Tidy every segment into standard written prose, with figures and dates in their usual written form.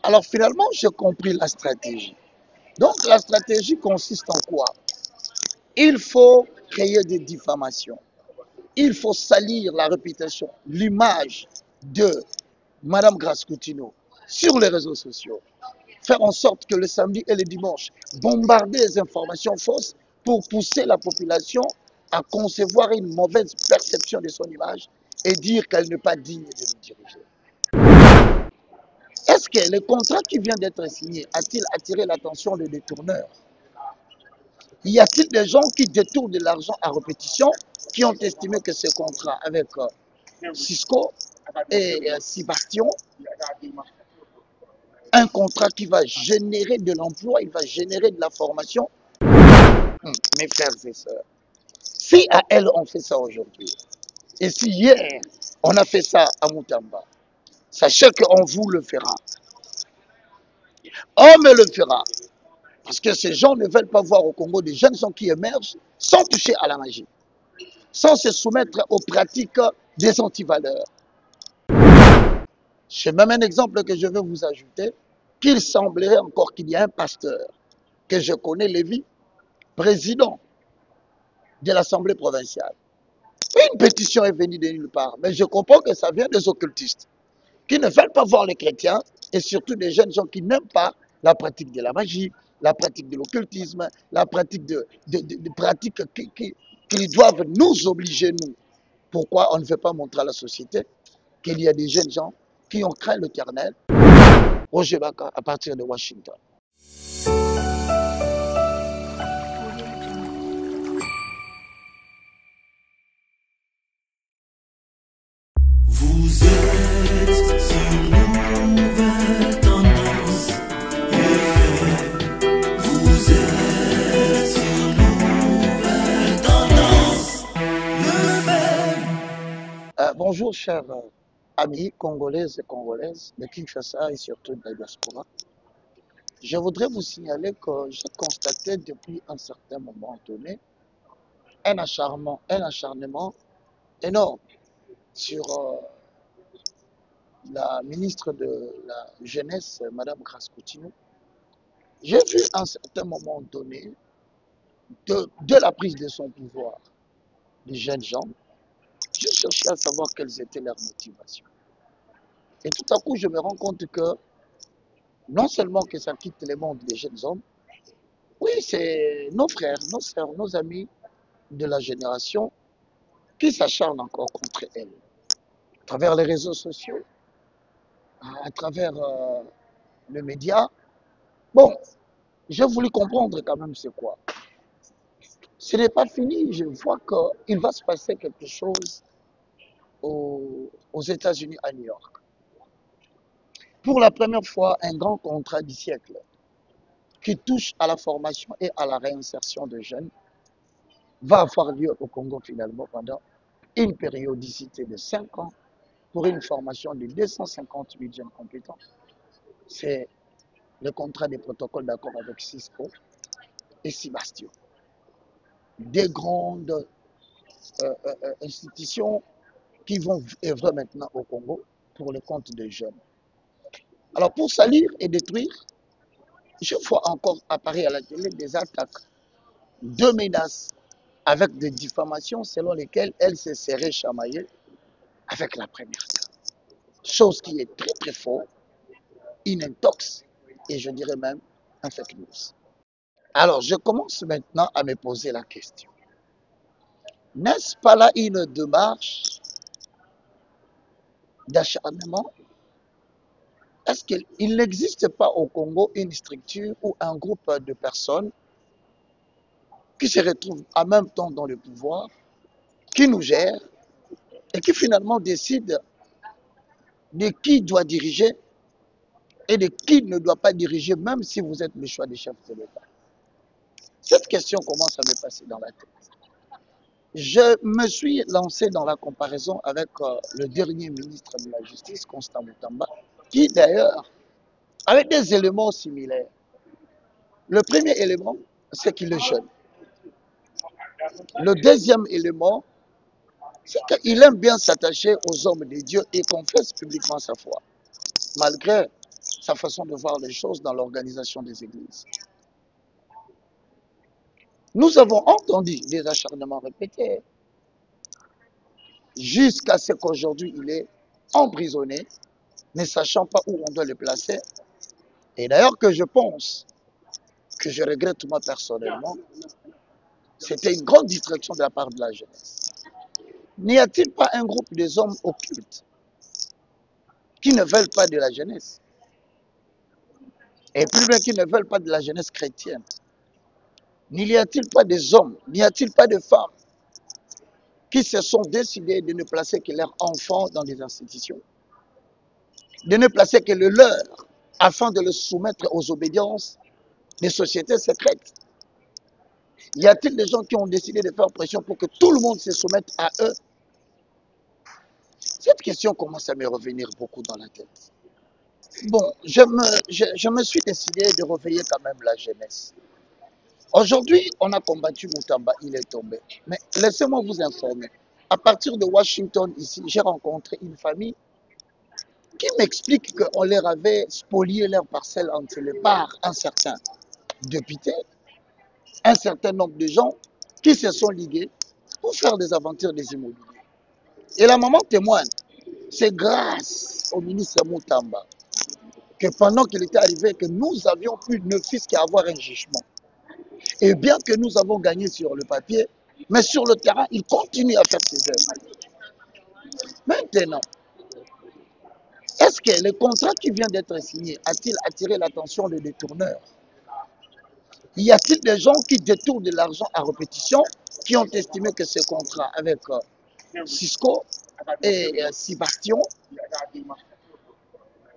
Alors finalement, j'ai compris la stratégie. Donc la stratégie consiste en quoi? Il faut créer des diffamations. Il faut salir la réputation, l'image de Madame Grascoutino sur les réseaux sociaux. Faire en sorte que le samedi et le dimanche, bombarder les informations fausses pour pousser la population à concevoir une mauvaise perception de son image et dire qu'elle n'est pas digne de nous diriger. Est-ce que le contrat qui vient d'être signé a-t-il attiré l'attention des détourneurs? Y a-t-il des gens qui détournent de l'argent à répétition, qui ont estimé que ce contrat avec Cisco et Sébastien, un contrat qui va générer de l'emploi, il va générer de la formation? Mes frères et sœurs, si à elle on fait ça aujourd'hui, et si hier on a fait ça à Moutamba, sachez qu'on vous le fera. On me le fera. Parce que ces gens ne veulent pas voir au Congo des jeunes gens qui émergent sans toucher à la magie, sans se soumettre aux pratiques des antivaleurs. J'ai même un exemple que je vais vous ajouter, qu'il semblerait encore qu'il y a un pasteur que je connais, Lévi, président de l'Assemblée provinciale. Une pétition est venue de nulle part, mais je comprends que ça vient des occultistes, qui ne veulent pas voir les chrétiens, et surtout des jeunes gens qui n'aiment pas la pratique de la magie, la pratique de l'occultisme, la pratique de pratiques qui doivent nous obliger, nous. Pourquoi on ne veut pas montrer à la société qu'il y a des jeunes gens qui ont craint l'Éternel, Roger Baka, à partir de Washington. Vous êtes sur une nouvelle tendance. Vous êtes sur une nouvelle tendance. Bonjour, chers amis congolaises et congolaises de Kinshasa et surtout de la diaspora. Je voudrais vous signaler que j'ai constaté depuis un certain moment donné un acharnement énorme sur la ministre de la Jeunesse, Madame Grascoutino. J'ai vu à un certain moment donné, de la prise de son pouvoir, des jeunes gens, je cherchais à savoir quelles étaient leurs motivations. Et tout à coup, je me rends compte que non seulement que ça quitte le monde des jeunes hommes, oui, c'est nos frères, nos sœurs, nos amis de la génération qui s'acharnent encore contre elle. À travers les réseaux sociaux, à travers les médias. Bon, j'ai voulu comprendre quand même c'est quoi. Ce n'est pas fini, je vois qu'il va se passer quelque chose aux États-Unis, à New York. Pour la première fois, un grand contrat du siècle qui touche à la formation et à la réinsertion de jeunes va avoir lieu au Congo finalement pendant une périodicité de 5 ans pour une formation de 250 000 jeunes compétents. C'est le contrat des protocoles d'accord avec Cisco et Sébastien. Des grandes institutions qui vont œuvrer maintenant au Congo pour le compte des jeunes. Alors pour salir et détruire, je vois encore apparaître à la télé des attaques, de menaces avec des diffamations selon lesquelles elle se serait chamaillée avec la première dame. Chose qui est très très faux, une intox et je dirais même un fake news. Alors je commence maintenant à me poser la question. N'est-ce pas là une démarche d'acharnement? Est-ce qu'il n'existe pas au Congo une structure ou un groupe de personnes qui se retrouvent en même temps dans le pouvoir, qui nous gèrent et qui finalement décident de qui doit diriger et de qui ne doit pas diriger, même si vous êtes le choix des chefs de l'État? Cette question commence à me passer dans la tête. Je me suis lancé dans la comparaison avec le dernier ministre de la Justice, Constant Moutamba, qui d'ailleurs avait des éléments similaires. Le premier élément, c'est qu'il est jeune. Le deuxième élément, c'est qu'il aime bien s'attacher aux hommes de Dieu et confesse publiquement sa foi, malgré sa façon de voir les choses dans l'organisation des églises. Nous avons entendu des acharnements répétés jusqu'à ce qu'aujourd'hui il est emprisonné, ne sachant pas où on doit le placer. Et d'ailleurs que je pense, que je regrette moi personnellement, c'était une grande distraction de la part de la jeunesse. N'y a-t-il pas un groupe des hommes occultes qui ne veulent pas de la jeunesse? Et plus bien qui ne veulent pas de la jeunesse chrétienne? N'y a-t-il pas des hommes, n'y a-t-il pas de femmes qui se sont décidés de ne placer que leurs enfants dans des institutions, de ne placer que le leur afin de le soumettre aux obédiences des sociétés secrètes? Y a-t-il des gens qui ont décidé de faire pression pour que tout le monde se soumette à eux? Cette question commence à me revenir beaucoup dans la tête. Bon, je me suis décidé de réveiller quand même la jeunesse. Aujourd'hui, on a combattu Moutamba, il est tombé. Mais laissez-moi vous informer. À partir de Washington, ici, j'ai rencontré une famille qui m'explique qu'on leur avait spolié leurs parcelles entre les par un certain député, un certain nombre de gens qui se sont ligués pour faire des aventures des immobiliers. Et la maman témoigne, c'est grâce au ministre Moutamba que pendant qu'il était arrivé, que nous avions pu ne fût-ce qu'avoir un jugement. Et bien que nous avons gagné sur le papier, mais sur le terrain, il continue à faire ses œuvres. Maintenant, est-ce que le contrat qui vient d'être signé a-t-il attiré l'attention des détourneurs? Y a-t-il des gens qui détournent de l'argent à répétition, qui ont estimé que ce contrat avec Cisco et Sébastien,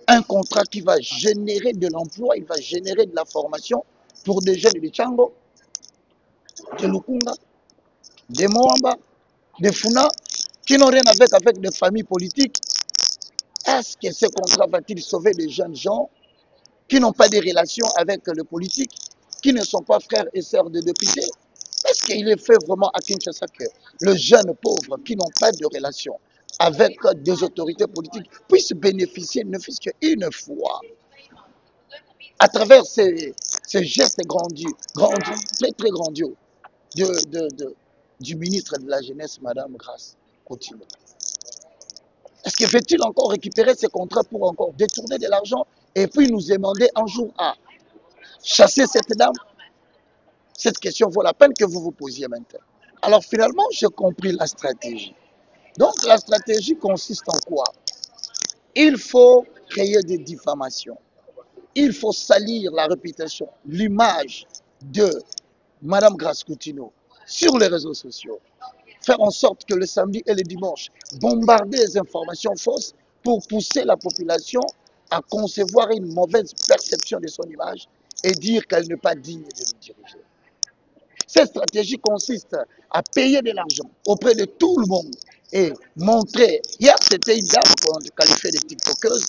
un contrat qui va générer de l'emploi, il va générer de la formation pour des jeunes de Tchango, de Lukunga, de Moamba, de Funa, qui n'ont rien avec des familles politiques? Est-ce que ce contrat va-t-il sauver des jeunes gens qui n'ont pas de relations avec le politique, qui ne sont pas frères et sœurs de députés? Est-ce qu'il est fait vraiment à Kinshasa que les jeunes pauvres qui n'ont pas de relations avec des autorités politiques puissent bénéficier ne fût-ce qu'une fois à travers ces gestes grandios, très très grandios du ministre de la Jeunesse, Madame Grace Coutinho? Est-ce que fait-il encore récupérer ces contrats pour encore détourner de l'argent et puis nous demander un jour à chasser cette dame? Cette question vaut la peine que vous vous posiez maintenant. Alors finalement, j'ai compris la stratégie. Donc la stratégie consiste en quoi? Il faut créer des diffamations. Il faut salir la réputation, l'image de Madame Grace Coutinho sur les réseaux sociaux. Faire en sorte que le samedi et le dimanche, bombarder les informations fausses pour pousser la population à concevoir une mauvaise perception de son image et dire qu'elle n'est pas digne de nous diriger. Cette stratégie consiste à payer de l'argent auprès de tout le monde et montrer. Hier, c'était une dame qu'on qualifiait de TikTokeuse,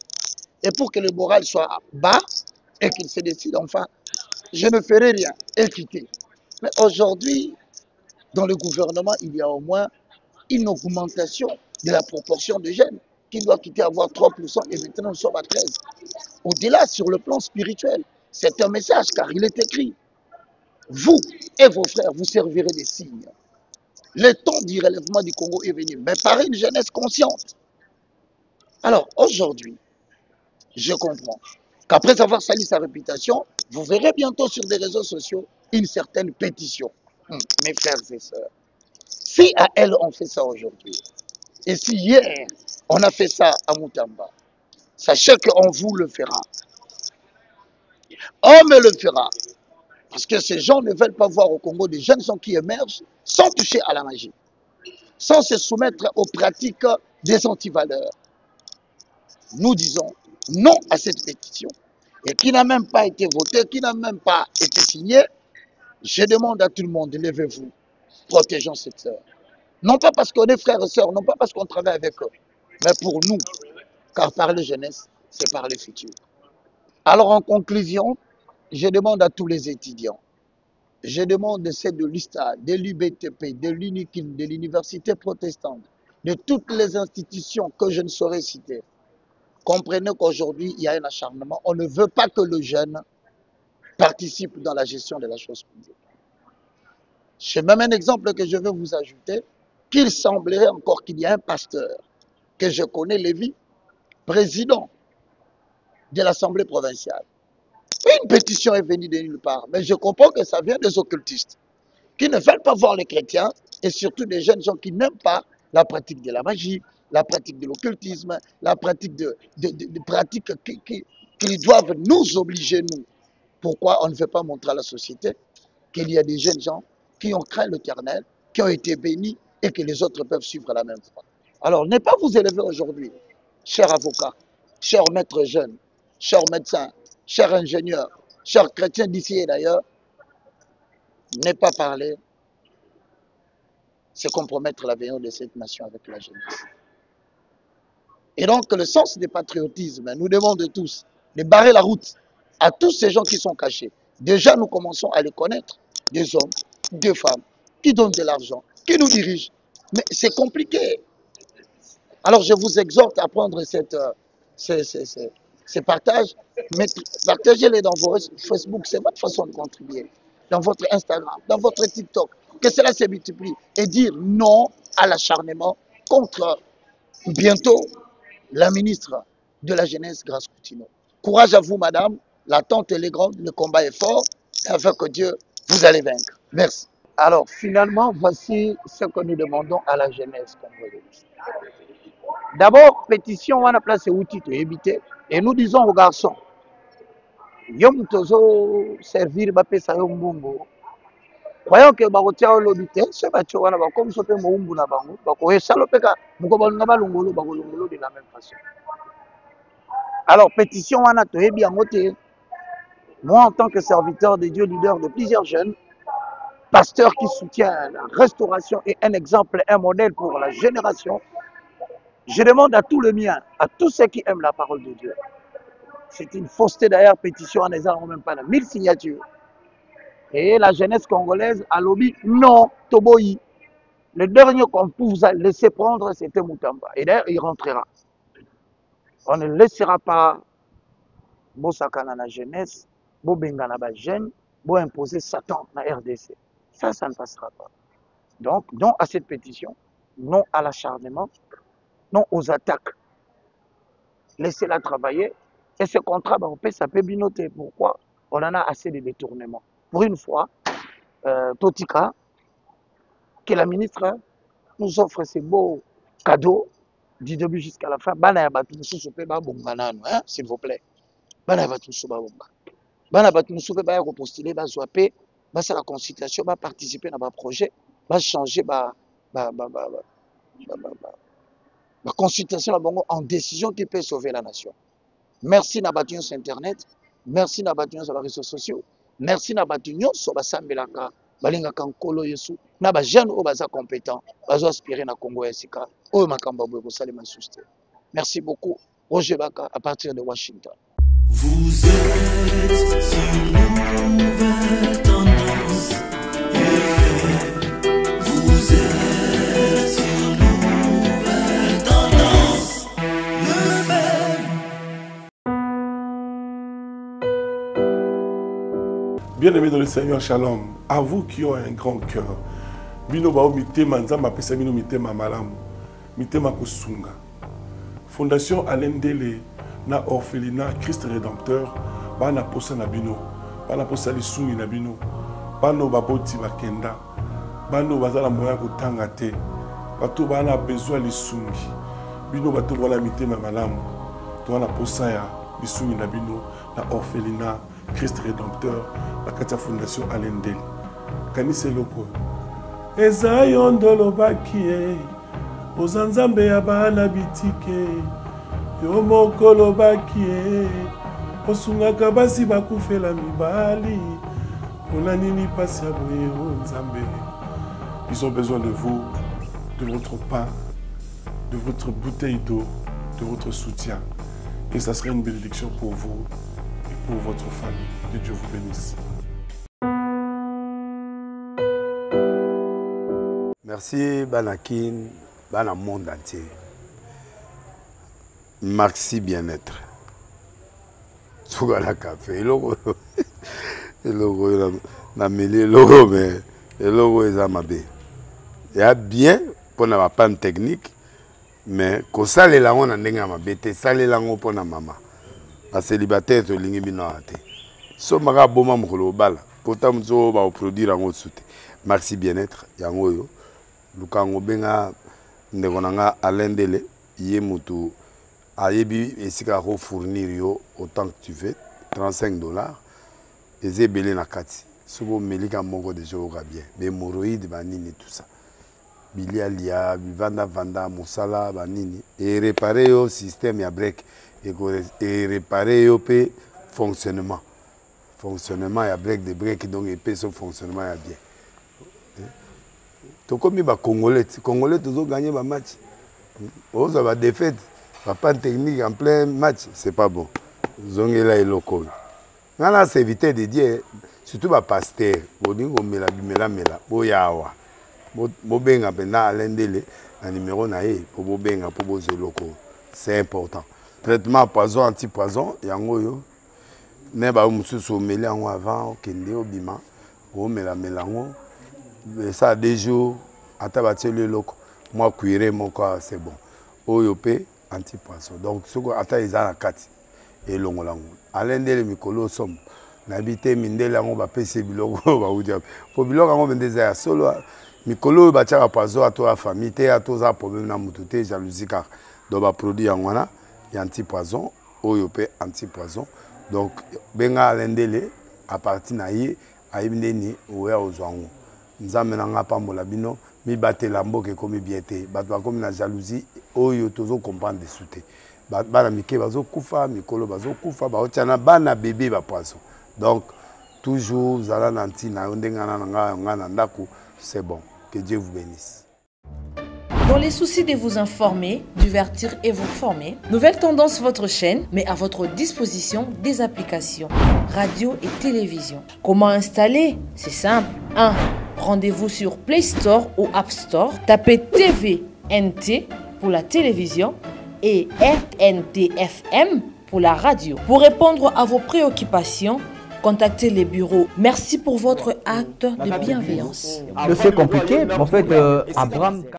et pour que le moral soit bas et qu'il se décide enfin, je ne ferai rien et quitter. Mais aujourd'hui, dans le gouvernement, il y a au moins une augmentation de la proportion de jeunes qui doit quitter avoir 3% et maintenant nous sommes à 13%. Au-delà, sur le plan spirituel, c'est un message car il est écrit. Vous et vos frères, vous servirez des signes. Le temps du relèvement du Congo est venu, mais par une jeunesse consciente. Alors aujourd'hui, je comprends qu'après avoir sali sa réputation, vous verrez bientôt sur des réseaux sociaux une certaine pétition. Mes frères et sœurs, si à elle on fait ça aujourd'hui, et si hier on a fait ça à Moutamba, sachez qu'on vous le fera. On me le fera. Parce que ces gens ne veulent pas voir au Congo des jeunes gens qui émergent sans toucher à la magie, sans se soumettre aux pratiques des antivaleurs. Nous disons non à cette pétition et qui n'a même pas été votée, qui n'a même pas été signée. Je demande à tout le monde, levez-vous, protégeons cette sœur. Non pas parce qu'on est frères et sœurs, non pas parce qu'on travaille avec eux, mais pour nous, car par la jeunesse, c'est par le futur. Alors en conclusion, je demande à tous les étudiants, je demande de ceux de l'USTA, de l'UBTP, de l'UNIKIN, de l'Université protestante, de toutes les institutions que je ne saurais citer, Comprenez qu'aujourd'hui, il y a un acharnement. On ne veut pas que le jeune participe dans la gestion de la chose publique. C'est même un exemple que je veux vous ajouter, qu'il semblerait encore qu'il y a un pasteur que je connais, Lévi, président de l'Assemblée provinciale. Une pétition est venue de nulle part, mais je comprends que ça vient des occultistes, qui ne veulent pas voir les chrétiens, et surtout des jeunes gens qui n'aiment pas la pratique de la magie, la pratique de l'occultisme, la pratique de pratiques qui doivent nous obliger, nous. Pourquoi on ne veut pas montrer à la société qu'il y a des jeunes gens qui ont craint l'Éternel, qui ont été bénis et que les autres peuvent suivre la même voie. Alors, ne pas vous élever aujourd'hui, chers avocats, chers maîtres jeunes, chers médecins, chers ingénieurs, chers chrétiens d'ici et d'ailleurs, ne pas parler, c'est compromettre l'avenir de cette nation avec la jeunesse. Et donc, le sens du patriotisme nous demande tous de barrer la route à tous ces gens qui sont cachés. Déjà, nous commençons à les connaître, des hommes, des femmes, qui donnent de l'argent, qui nous dirigent. Mais c'est compliqué. Alors, je vous exhorte à prendre ces partages, partagez-les dans vos Facebook, c'est votre façon de contribuer, dans votre Instagram, dans votre TikTok, que cela se multiplie, et dire non à l'acharnement contre bientôt la ministre de la Jeunesse, Grace Coutinho. Courage à vous, madame. L'attente elle est grande, le combat est fort. Et avec Dieu, vous allez vaincre. Merci. Alors, finalement, voici ce que nous demandons à la jeunesse congolaise. D'abord, pétition, on a placé outil de éviter. Et nous disons aux garçons, Yom tozo servir bapesa yombungo. Croyons que barotia olobite, ce bacho wana ba comme sope moumbu na bango, bako esalopeka, muko balunga balungolo bagolongolo de la même façon. Alors, pétition, on a tout bien noté. Moi, en tant que serviteur de Dieu, leader de plusieurs jeunes, pasteur qui soutient la restauration et un exemple, un modèle pour la génération, je demande à tous les miens, à tous ceux qui aiment la parole de Dieu. C'est une fausseté d'ailleurs, pétition en n'ayant même pas 1000 signatures. Et la jeunesse congolaise a lobby non, Toboyi. Le dernier qu'on vous a laissé prendre, c'était Moutamba. Et d'ailleurs, il rentrera. On ne laissera pas Bosakana la jeunesse, Bobengana la jeune, Bo imposer Satan na RDC. Ça ne passera pas. Donc, non à cette pétition, non à l'acharnement, non aux attaques. Laissez-la travailler. Et ce contrat, ça peut binoter. Pourquoi? On en a assez de détournements. Pour une fois, Totika, que la ministre nous offre ces beaux cadeaux du début jusqu'à la fin. S'il vous plaît. Bana batu musupe ba repostuler ba zoapé ba la consultation ba participer dans ba projet ba changer ba consultation la bango en décision qui peut sauver la nation. Merci na batu sur internet, merci na batu sur les réseaux sociaux, merci na batu sur ba sambelaka balinga kankolo yesu na ba jeune o baza compétent bazo aspirer na Congo esika o makamba boye ko salema souste. Merci beaucoup Roger Baka à partir de Washington. Vous êtes sur Nouvelle Tendance. Vous êtes sur Nouvelle Tendance. Bien-aimés dans le Seigneur, shalom. À vous qui ont un grand cœur. Bino bao mitema nzamba pesa bino mitema malamu. Mitema kusunga. Fondation Alendele na orphelinat Christ Rédempteur bana posa na bino bana posa lisungi na bino bano baboti bakenda bano bazala moya kotanga te bato bana besoin lisungi bino bato bana mitema malamu to bana posa ya lisungi na bino na orphelinat Christ Rédempteur la kata fondation Alendele kanise loko eza yondolo bakie ozanzambe ya bana bitike yo mokolo bakie osungaka basi bakufela mibali pona nini pasi ya boye o nzambe. Ils ont besoin de vous, de votre pain, de votre bouteille d'eau, de votre soutien. Et ça serait une bénédiction pour vous et pour votre famille. Que Dieu vous bénisse. Merci Banakin, Bana monde entier. Maxi bien-être. Souvent la café, logo na mêlé logo mais logo est amabé. Il y a bien pour na panne technique mais ko sale la on ndenge amabé te sale la ngo pour na mama. A célibataire to lingi bino ate. So maka boma mukolo bala. Pourtant mzo ba produire ngo soute. Maxi bien-être yango yo. Lukango benga ndeko nanga alendele yé mutu ayebi esika ko fournir yo autant que tu veux $35 et zebele na kati sobo melika moko de joga bien des hémorroïdes banini tout ça bilialia vanda musala banini et réparer yo système ya break et réparer yo pe fonctionnement ya break de break donc et pe son fonctionnement ya bien to komi ba congolais toujours gagner ba match on ça va défaite pas technique en plein match, c'est pas bon. Zongela et loco. Nana c'est éviter de dire surtout ba pasteur, bodingo mela boyawa. Bobenga pena alendele na numéro na ye pour bobenga pour bozo loco. C'est important. Traitement poison anti-poison yango yo. Ne ba mususu meli yango avant kende obima. O mela ngo. Ça 2 jours ata ba tele loco. Moi cuire mon corps c'est bon. Oyope anti-poisson. Donc, ce qu'on attend, ils ont la carte. Et l'on l'a. Alain de Mikolo somme. N'habité Mindel, on va payer Biloko. Pour Biloko, on va des solo. Mikolo, va tirer à poisson à toi, famille, à tous les problèmes dans mon jalousie car. Donc, va produire en wana, il y a anti-poison, oyope anti-poison. Donc, benga Alain Dele, à partir naïe, à Ibneni, ou à Ozwango. Nous amenons pas mon labino. Mi batte lambo ke komi biete batwa komi na jalousie oyo tozo comprendre de souté bana mike bazo kufa mikolo bazo kufa ba otiana bana bébé ba poisson donc toujours zala nanti na ndengana nga ndako c'est bon que Dieu vous bénisse. Dans les soucis de vous informer, divertir et vous former, Nouvelle Tendance, votre chaîne, met à votre disposition des applications, radio et télévision. Comment installer? C'est simple. 1. Rendez-vous sur Play Store ou App Store. Tapez TVNT pour la télévision et RNTFM pour la radio. Pour répondre à vos préoccupations, contactez les bureaux. Merci pour votre acte de bienveillance. C'est compliqué, en fait, Abraham...